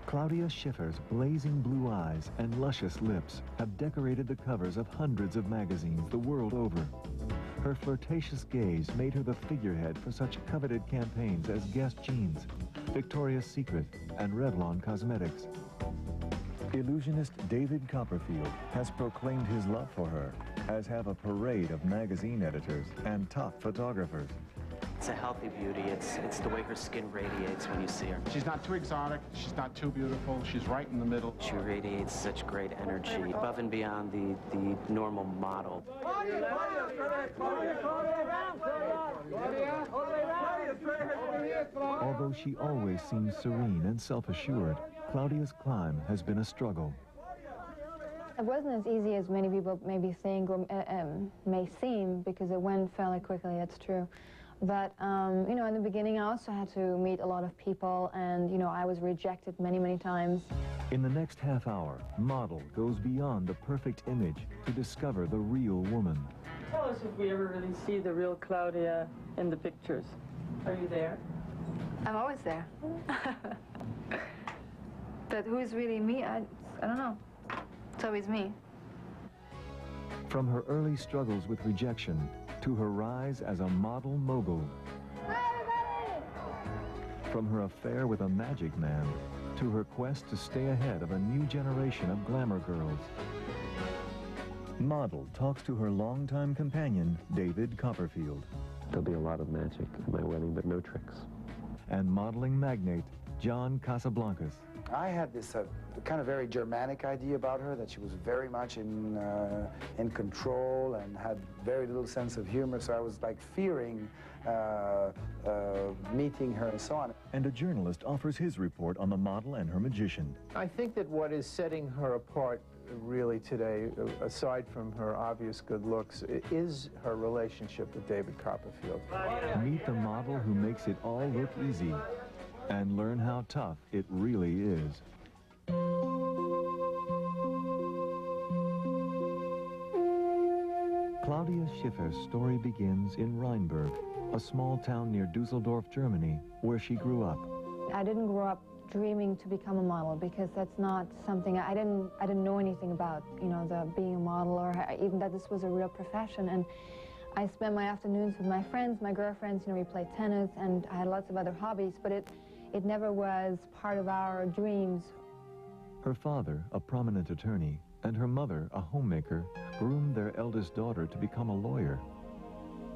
Claudia Schiffer's blazing blue eyes and luscious lips have decorated the covers of hundreds of magazines the world over. Her flirtatious gaze made her the figurehead for such coveted campaigns as Guess Jeans, Victoria's Secret, and Revlon Cosmetics. Illusionist David Copperfield has proclaimed his love for her, as have a parade of magazine editors and top photographers. It's a healthy beauty. It's the way her skin radiates when you see her. She's not too exotic. She's not too beautiful. She's right in the middle. She radiates such great energy, above and beyond the normal model. Although she always seems serene and self-assured, Claudia's climb has been a struggle. It wasn't as easy as many people maybe think or may seem, because it went fairly quickly, that's true. But, you know, in the beginning I also had to meet a lot of people, and, you know, I was rejected many, many times. In the next half hour, Model goes beyond the perfect image to discover the real woman. Tell us if we ever really see the real Claudia in the pictures. Are you there? I'm always there. But who is really me? I don't know. It's always me. From her early struggles with rejection to her rise as a model mogul. From her affair with a magic man to her quest to stay ahead of a new generation of glamour girls. Model talks to her longtime companion, David Copperfield. There'll be a lot of magic at my wedding, but no tricks. And modeling magnate, John Casablancas. I had this kind of very Germanic idea about her, that she was very much in control and had very little sense of humor, so I was like fearing meeting her and so on. And a journalist offers his report on the model and her magician. I think that what is setting her apart really today, aside from her obvious good looks, is her relationship with David Copperfield. Meet the model who makes it all look easy, and learn how tough it really is. Claudia Schiffer's story begins in Rheinberg, a small town near Dusseldorf, Germany, where she grew up. I didn't grow up dreaming to become a model, because that's not something I didn't know anything about, you know, being a model, or even that this was a real profession. And I spent my afternoons with my friends, my girlfriends, you know, we played tennis, and I had lots of other hobbies, but it never was part of our dreams. Her father, a prominent attorney, and her mother, a homemaker, groomed their eldest daughter to become a lawyer.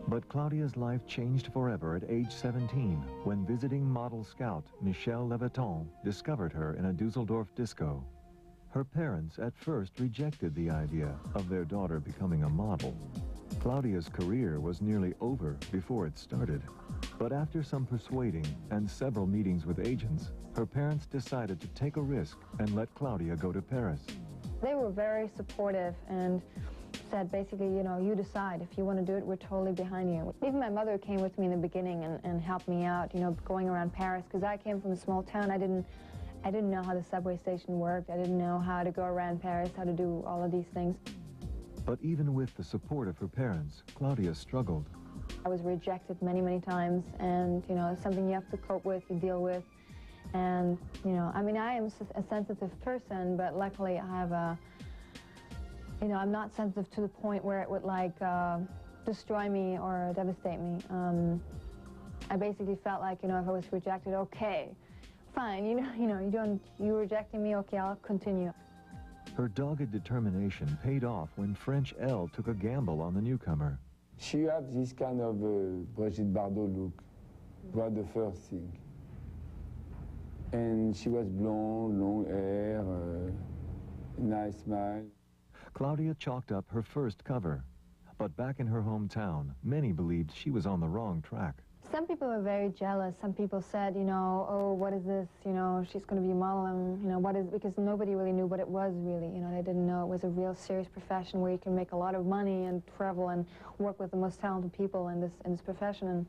But Claudia's life changed forever at age 17, when visiting model scout Michel Leviton discovered her in a Dusseldorf disco. Her parents at first rejected the idea of their daughter becoming a model. Claudia's career was nearly over before it started. But after some persuading and several meetings with agents, her parents decided to take a risk and let Claudia go to Paris. They were very supportive and said basically, you know, you decide. If you want to do it, we're totally behind you. Even my mother came with me in the beginning and helped me out, you know, going around Paris, because I came from a small town. I didn't know how the subway station worked. I didn't know how to go around Paris, how to do all of these things. But even with the support of her parents, Claudia struggled. I was rejected many, many times, and, you know, it's something you have to cope with, you deal with. And, you know, I mean, I am a sensitive person, but luckily I have a, you know, I'm not sensitive to the point where it would, like, destroy me or devastate me. I basically felt like, you know, if I was rejected, okay, fine, you're rejecting me, okay, I'll continue. Her dogged determination paid off when French Elle took a gamble on the newcomer. She had this kind of Brigitte Bardot look, was the first thing. And she was blonde, long hair, nice smile. Claudia chalked up her first cover. But back in her hometown, many believed she was on the wrong track. Some people were very jealous. Some people said, you know, oh, what is this? You know, she's going to be a model, and, you know, what is, because nobody really knew what it was really. You know, they didn't know it was a real serious profession where you can make a lot of money and travel and work with the most talented people in this profession. And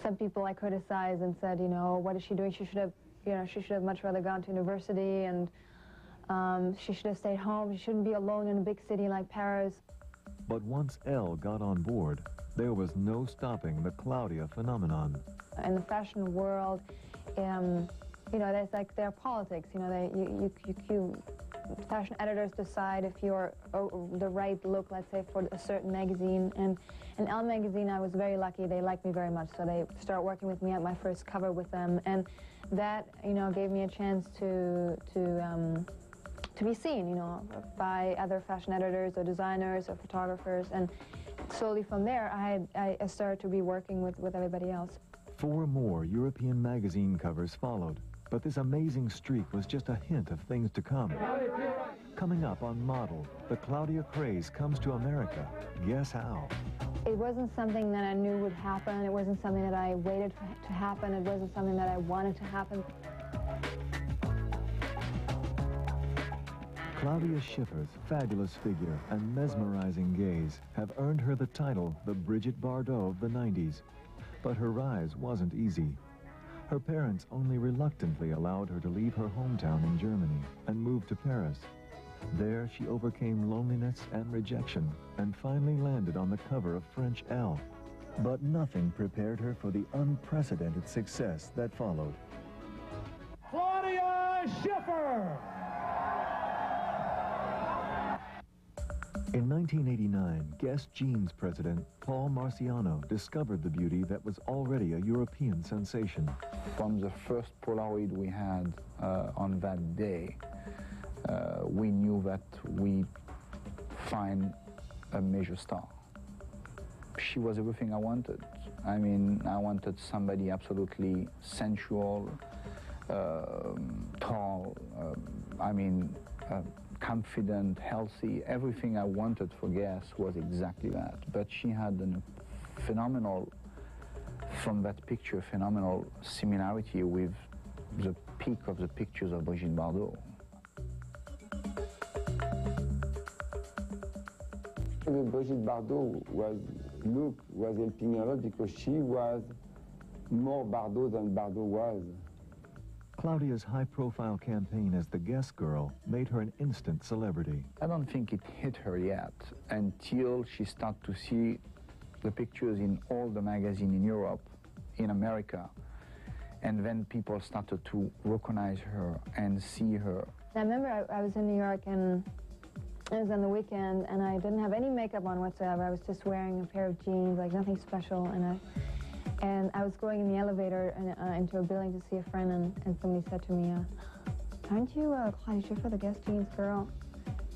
some people I criticized and said, you know, what is she doing? She should have, you know, she should have much rather gone to university, and she should have stayed home. She shouldn't be alone in a big city like Paris. But once Elle got on board, there was no stopping the Claudia phenomenon. In the fashion world, you know, there's like their politics. You know, fashion editors decide if you're the right look, let's say, for a certain magazine. And in Elle magazine, I was very lucky. They liked me very much, so they started working with me at my first cover with them, and that, you know, gave me a chance to be seen, you know, by other fashion editors or designers or photographers, and slowly from there, I started to be working with everybody else. 4 more European magazine covers followed, but this amazing streak was just a hint of things to come. Coming up on Model, the Claudia craze comes to America. Guess how? It wasn't something that I knew would happen. It wasn't something that I waited for to happen. It wasn't something that I wanted to happen. Claudia Schiffer's fabulous figure and mesmerizing gaze have earned her the title the Brigitte Bardot of the 90s. But her rise wasn't easy. Her parents only reluctantly allowed her to leave her hometown in Germany and move to Paris. There, she overcame loneliness and rejection and finally landed on the cover of French Elle. But nothing prepared her for the unprecedented success that followed. Claudia Schiffer! In 1989, Guess Jeans president Paul Marciano discovered the beauty that was already a European sensation. From the first Polaroid we had on that day, we knew that we find a major star. She was everything I wanted. I mean, I wanted somebody absolutely sensual, tall, confident, healthy. Everything I wanted for Guess was exactly that. But she had a phenomenal, from that picture, phenomenal similarity with the peak of the pictures of Brigitte Bardot. Brigitte Bardot look was helping a lot because she was more Bardot than Bardot was. Claudia's high-profile campaign as the Guess girl made her an instant celebrity. I don't think it hit her yet until she started to see the pictures in all the magazines in Europe, in America, and then people started to recognize her and see her. I remember I was in New York, and it was on the weekend, and I didn't have any makeup on whatsoever. I was just wearing a pair of jeans, like nothing special, and I was going in the elevator into a building to see a friend, and somebody said to me, aren't you Claudia Schiffer, the Guess Jeans girl?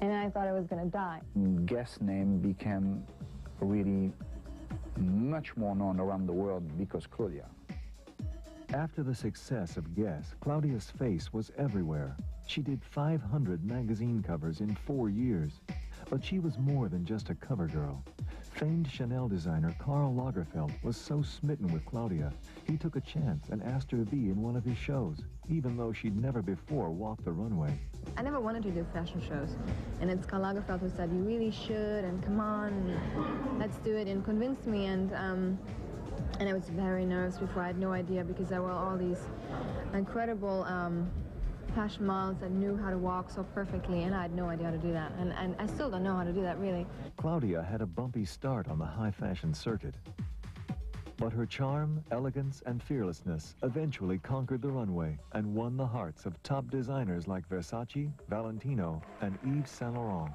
And I thought I was going to die. Guess name became really much more known around the world because Claudia. After the success of Guess, Claudia's face was everywhere. She did 500 magazine covers in 4 years. But she was more than just a cover girl. Famed Chanel designer Karl Lagerfeld was so smitten with Claudia, he took a chance and asked her to be in one of his shows, even though she'd never before walked the runway. I never wanted to do fashion shows, and it's Karl Lagerfeld who said, you really should, and come on, let's do it, and convinced me, and I was very nervous before. I had no idea, because there were all these incredible fashion models that knew how to walk so perfectly, and I had no idea how to do that, and I still don't know how to do that, really. Claudia had a bumpy start on the high fashion circuit, but her charm, elegance, and fearlessness eventually conquered the runway and won the hearts of top designers like Versace, Valentino, and Yves Saint Laurent.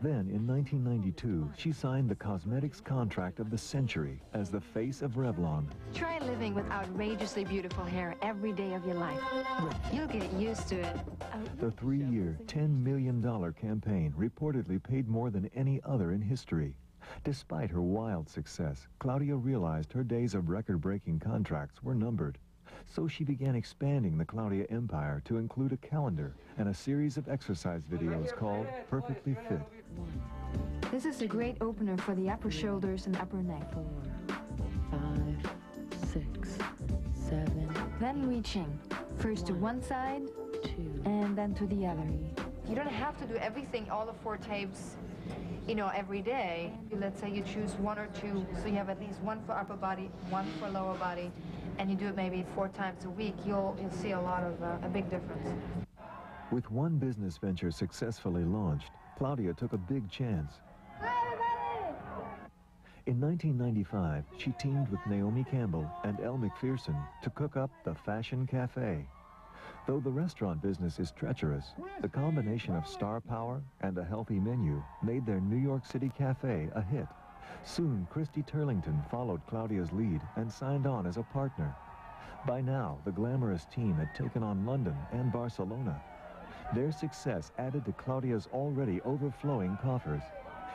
Then, in 1992, she signed the cosmetics contract of the century as the face of Revlon. Try living with outrageously beautiful hair every day of your life. You'll get used to it. The 3-year, $10 million campaign reportedly paid more than any other in history. Despite her wild success, Claudia realized her days of record-breaking contracts were numbered. So she began expanding the Claudia empire to include a calendar and a series of exercise videos called Perfectly Fit. This is a great opener for the upper shoulders and upper neck. 4, 5, 6, 7. Then reaching, first to one side, 2, and then to the other. You don't have to do everything, all the 4 tapes, you know, every day. Let's say you choose 1 or 2, so you have at least 1 for upper body, 1 for lower body, and you do it maybe 4 times a week, you'll see a lot of, a big difference. With one business venture successfully launched, Claudia took a big chance. In 1995, she teamed with Naomi Campbell and Elle Macpherson to cook up the Fashion Cafe. Though the restaurant business is treacherous, the combination of star power and a healthy menu made their New York City cafe a hit. Soon, Christy Turlington followed Claudia's lead and signed on as a partner. By now, the glamorous team had taken on London and Barcelona. Their success added to Claudia's already overflowing coffers.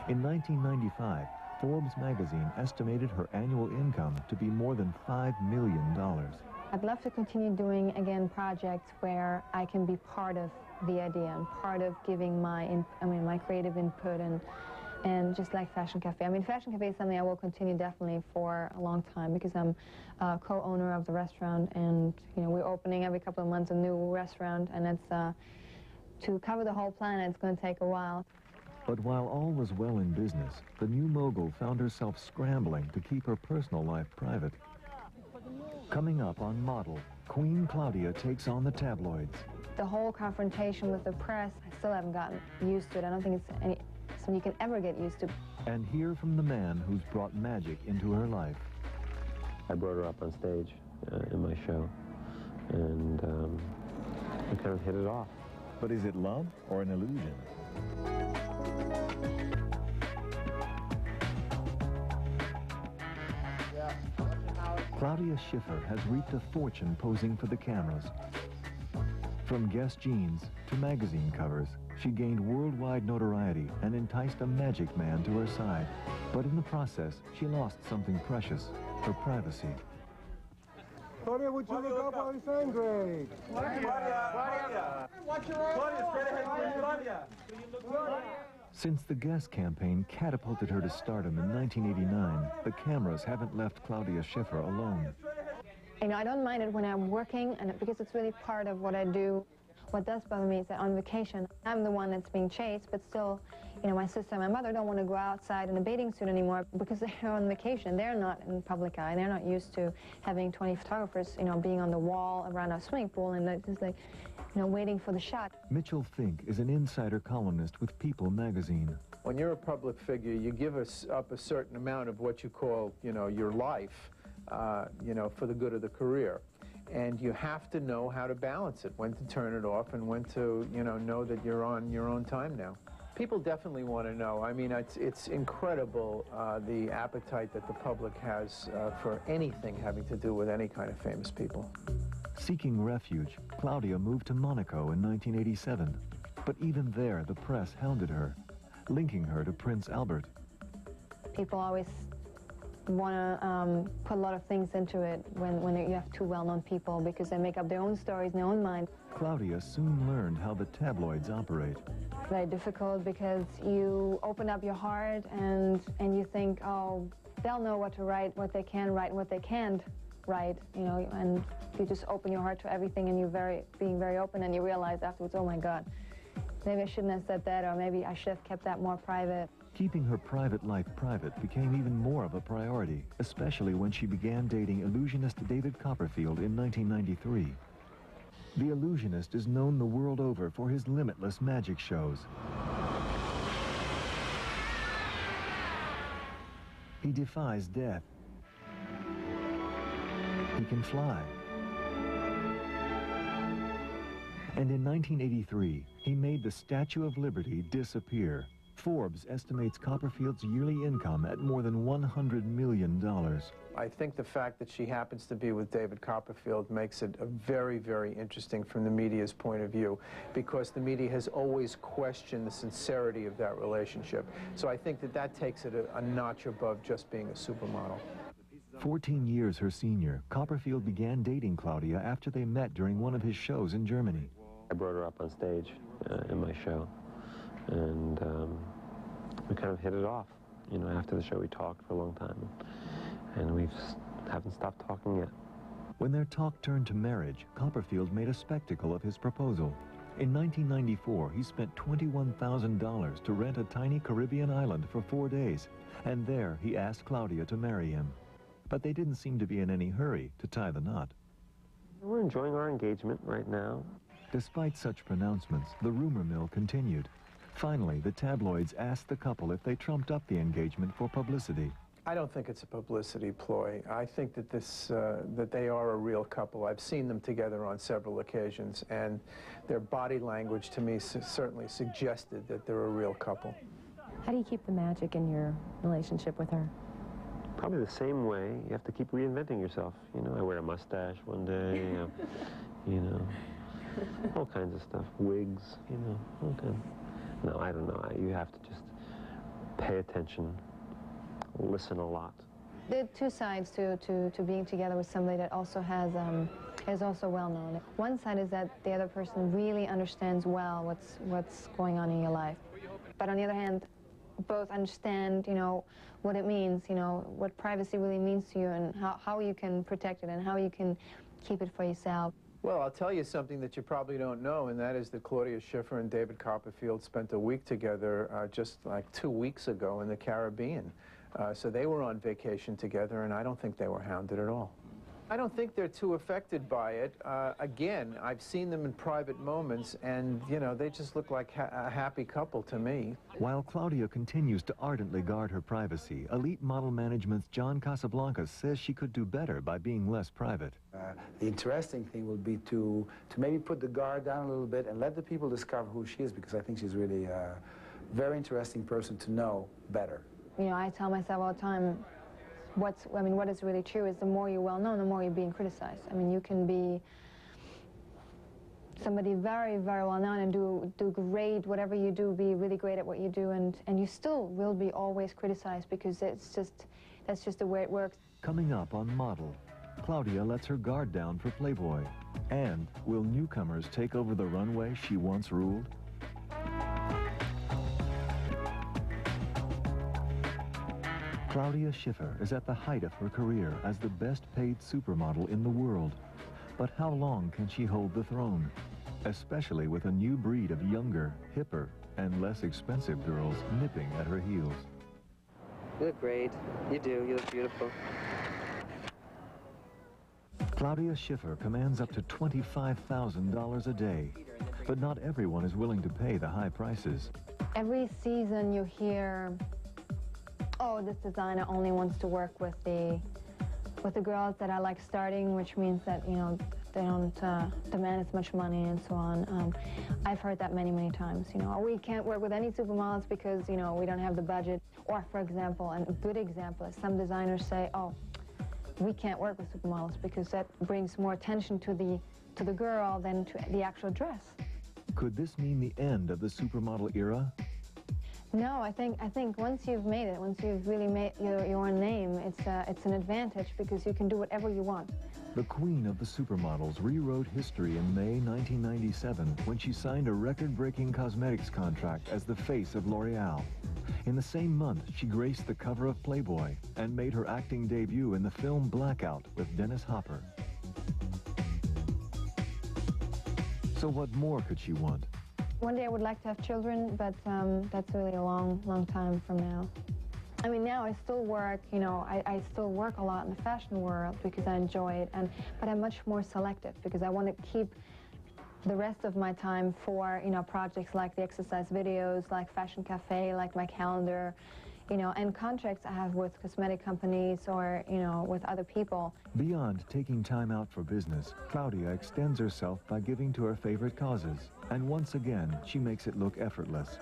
In 1995, Forbes magazine estimated her annual income to be more than $5 million. I'd love to continue doing, again, projects where I can be part of the idea and part of giving my creative input and just like Fashion Cafe. I mean, Fashion Cafe is something I will continue definitely for a long time because I'm co-owner of the restaurant, and we're opening every couple of months a new restaurant, and it's to cover the whole planet, it's going to take a while. But while all was well in business, the new mogul found herself scrambling to keep her personal life private. Coming up on Model, Queen Claudia takes on the tabloids. The whole confrontation with the press, I still haven't gotten used to it. I don't think it's something you can ever get used to. And hear from the man who's brought magic into her life. I brought her up on stage in my show, and we kind of hit it off. But is it love or an illusion? Claudia Schiffer has reaped a fortune posing for the cameras. From Guess jeans to magazine covers, she gained worldwide notoriety and enticed a magic man to her side. But in the process, she lost something precious, her privacy. Claudia, would you look up on grade? Claudia! Watch your eyes! Claudia, straight ahead, Claudia! Since the Guess campaign catapulted her to stardom in 1989, the cameras haven't left Claudia Schiffer alone. I don't mind it when I'm working, and because it's really part of what I do. What does bother me is that on vacation, I'm the one that's being chased, but still, my sister and my mother don't want to go outside in a bathing suit anymore because they're on vacation. They're not in public eye. They're not used to having 20 photographers, being on the wall around a swimming pool, and they're just like, waiting for the shot. Mitchell Fink is an insider columnist with People magazine. When you're a public figure, you give up a certain amount of what you call, your life, for the good of the career. And you have to know how to balance it, when to turn it off and when to, know that you're on your own time now. People definitely want to know. I mean, it's incredible the appetite that the public has for anything having to do with any kind of famous people. Seeking refuge, Claudia moved to Monaco in 1987. But even there, the press hounded her, linking her to Prince Albert. People always want to put a lot of things into it when you have two well-known people because they make up their own stories in their own mind. Claudia soon learned how the tabloids operate. Very difficult because you open up your heart and you think, oh, they'll know what to write, what they can write, and what they can't write, and you just open your heart to everything, and you're being very open, and you realize afterwards, oh my God, maybe I shouldn't have said that, or maybe I should have kept that more private. Keeping her private life private became even more of a priority, especially when she began dating illusionist David Copperfield in 1993. The illusionist is known the world over for his limitless magic shows. He defies death. He can fly. And in 1983, he made the Statue of Liberty disappear. Forbes estimates Copperfield's yearly income at more than $100 million. I think the fact that she happens to be with David Copperfield makes it very, very interesting from the media's point of view, because the media has always questioned the sincerity of that relationship. So I think that takes it a notch above just being a supermodel. 14 years her senior, Copperfield began dating Claudia after they met during one of his shows in Germany. I brought her up on stage in my show, and we kind of hit it off. After the show we talked for a long time, and we haven't stopped talking yet. When their talk turned to marriage, Copperfield made a spectacle of his proposal. In 1994, he spent $21,000 to rent a tiny Caribbean island for 4 days, and there he asked Claudia to marry him. But they didn't seem to be in any hurry to tie the knot. We're enjoying our engagement right now. Despite such pronouncements, the rumor mill continued. Finally, the tabloids asked the couple if they trumped up the engagement for publicity. I don't think it's a publicity ploy. I think that that they are a real couple. I've seen them together on several occasions, and their body language to me certainly suggested that they're a real couple. How do you keep the magic in your relationship with her? Probably the same way. You have to keep reinventing yourself. You know, I wear a mustache one day, you know, all kinds of stuff. Wigs, you know, all kinds. No, I don't know. You have to just pay attention, listen a lot. There are two sides to being together with somebody that also is also well known. One side is that the other person really understands well what's going on in your life. But on the other hand, both understand, you know, what it means, you know, what privacy really means to you and how you can protect it and how you can keep it for yourself. Well, I'll tell you something that you probably don't know, and that is that Claudia Schiffer and David Copperfield spent a week together just like 2 weeks ago in the Caribbean. So they were on vacation together, and I don't think they were hounded at all. I don't think they're too affected by it. Again, I've seen them in private moments, and, you know, they just look like a happy couple to me. While Claudia continues to ardently guard her privacy, Elite Model Management's John Casablancas says she could do better by being less private. The interesting thing would be to maybe put the guard down a little bit and let the people discover who she is, because I think she's really a very interesting person to know better. You know, I tell myself all the time, what is really true is the more you're well known, the more you're being criticized. I mean, you can be somebody very, very well known and do great, whatever you do, be really great at what you do, and you still will be always criticized because that's just the way it works. Coming up on Model, Claudia lets her guard down for Playboy. And will newcomers take over the runway she once ruled? Claudia Schiffer is at the height of her career as the best-paid supermodel in the world. But how long can she hold the throne? Especially with a new breed of younger, hipper, and less expensive girls nipping at her heels. You look great. You do. You look beautiful. Claudia Schiffer commands up to $25,000 a day. But not everyone is willing to pay the high prices. Every season you hear, oh, this designer only wants to work with the girls that are like starting, which means that, you know, they don't demand as much money and so on. I've heard that many, many times. You know, we can't work with any supermodels because, you know, we don't have the budget. Or, for example, and a good example is some designers say, oh, we can't work with supermodels because that brings more attention to the girl than to the actual dress. Could this mean the end of the supermodel era? No, I think once you've made it, once you've really made your name, it's an advantage because you can do whatever you want. The queen of the supermodels rewrote history in May 1997 when she signed a record-breaking cosmetics contract as the face of L'Oreal. In the same month, she graced the cover of Playboy and made her acting debut in the film Blackout with Dennis Hopper. So what more could she want? One day I would like to have children, but that's really a long, long time from now. I mean, now I still work, you know, I still work a lot in the fashion world because I enjoy it, but I'm much more selective because I want to keep the rest of my time for, you know, projects like the exercise videos, like Fashion Cafe, like my calendar, you know, and contracts I have with cosmetic companies or, you know, with other people. Beyond taking time out for business, Claudia extends herself by giving to her favorite causes. And once again, she makes it look effortless.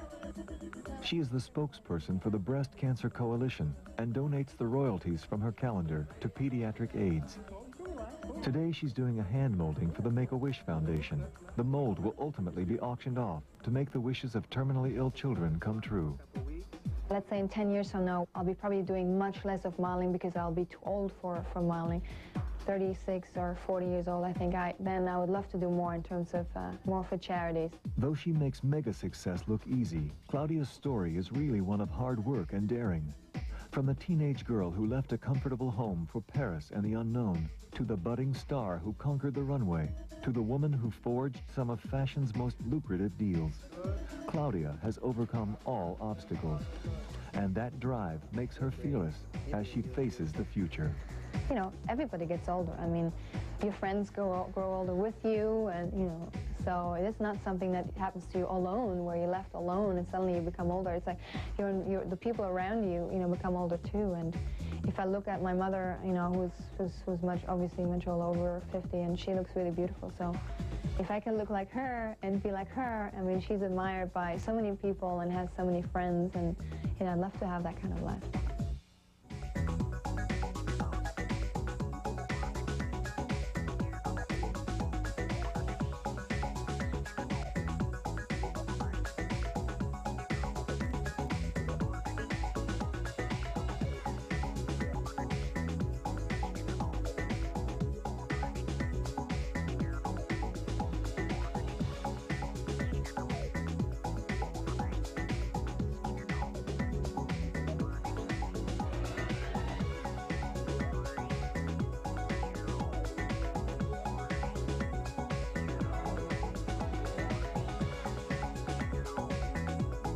She is the spokesperson for the Breast Cancer Coalition and donates the royalties from her calendar to pediatric AIDS. Today, she's doing a hand molding for the Make-A-Wish Foundation. The mold will ultimately be auctioned off to make the wishes of terminally ill children come true. Let's say in 10 years from now, I'll be probably doing much less of modeling because I'll be too old for modeling. 36 or 40 years old, I think then I would love to do more in terms of more for charities. Though she makes mega success look easy, Claudia's story is really one of hard work and daring. From the teenage girl who left a comfortable home for Paris and the unknown, to the budding star who conquered the runway, to the woman who forged some of fashion's most lucrative deals. Claudia has overcome all obstacles, and that drive makes her fearless as she faces the future. You know, everybody gets older. I mean, your friends grow older with you, and, you know, So it is not something that happens to you alone, where you're left alone and suddenly you become older. It's like the people around you, become older too. And if I look at my mother, who's obviously much all over 50, and she looks really beautiful. So if I can look like her and be like her, I mean, she's admired by so many people and has so many friends, and I'd love to have that kind of life.